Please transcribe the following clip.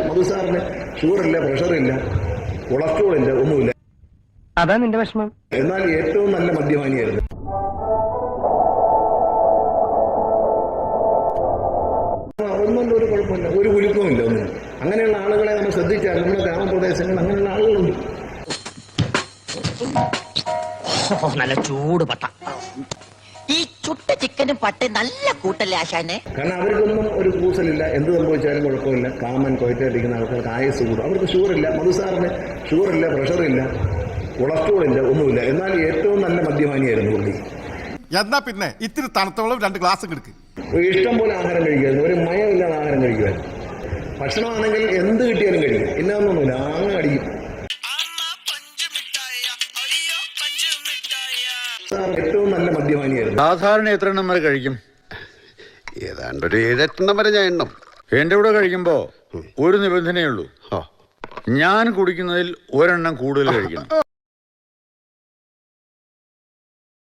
മധുസാറിന് ഷുഗറില്ല, പ്രഷറില്ല, cholesterol ഇല്ല, ഒന്നുമില്ല. അതാ നിന്റെ വിഷമം. എന്നാൽ ഏറ്റവും നല്ല മദ്യപാനിയായിരുന്നു. ഒന്നും ഒരു കുഴപ്പമില്ല, ഒരു കുലുക്കവുമില്ല ഒന്നും. അങ്ങനെയുള്ള ആളുകളെ നമ്മൾ ശ്രദ്ധിച്ചാൽ നമ്മുടെ ഗ്രാമപ്രദേശങ്ങളിൽ അങ്ങനെയുള്ള ആളുകളുണ്ട്. നല്ല ചൂട് പട്ട. ഈ ചുട്ട ചിക്കനും പട്ട നല്ല കൂട്ടല്ലേ ആശാനെ? കാരണം അവർക്കൊന്നും ഒരു കൂസലില്ല, എന്ത് സംഭവിച്ചാലും കുഴപ്പമില്ല. കാമൻ കൊയറ്റായിട്ടിരിക്കുന്ന ആൾക്കാർക്ക് ആയുസ് കൂടും. അവർക്ക് ഷുഗറില്ല, മധുസാറിന് ഷുഗറില്ല, പ്രഷറില്ല, കൊളസ്ട്രോൾ ഇല്ല, ഒന്നുമില്ല. എന്നാൽ ഏറ്റവും നല്ല മദ്യപാനിയായിരുന്നു പുള്ളി. എന്നാ പിന്നെ ഇത്തിരി തണുത്തോളം 2 ഗ്ലാസ് കിടക്ക്. ഇഷ്ടം പോലെ ആഹാരം കഴിക്കുമായിരുന്നു, ഒരു മയമില്ലാതെ ആഹാരം കഴിക്കുമായിരുന്നു. ഭക്ഷണമാണെങ്കിൽ എന്ത് കിട്ടിയാലും കഴിക്കും, ഇല്ലാന്നൊന്നുമില്ല, അങ്ങ് അടിക്കും. ഏറ്റവും നല്ല മദ്യപാനിയായിരുന്നു. സാധാരണ എത്ര എണ്ണം വരെ കഴിക്കും? ഏതാണ്ട് ഒരു 7-8 വരെ ഞാൻ എണ്ണം. എന്റെ കൂടെ കഴിക്കുമ്പോ ഒരു നിബന്ധനയുള്ളൂ, ഞാൻ കുടിക്കുന്നതിൽ ഒരെണ്ണം കൂടുതൽ കഴിക്കണം.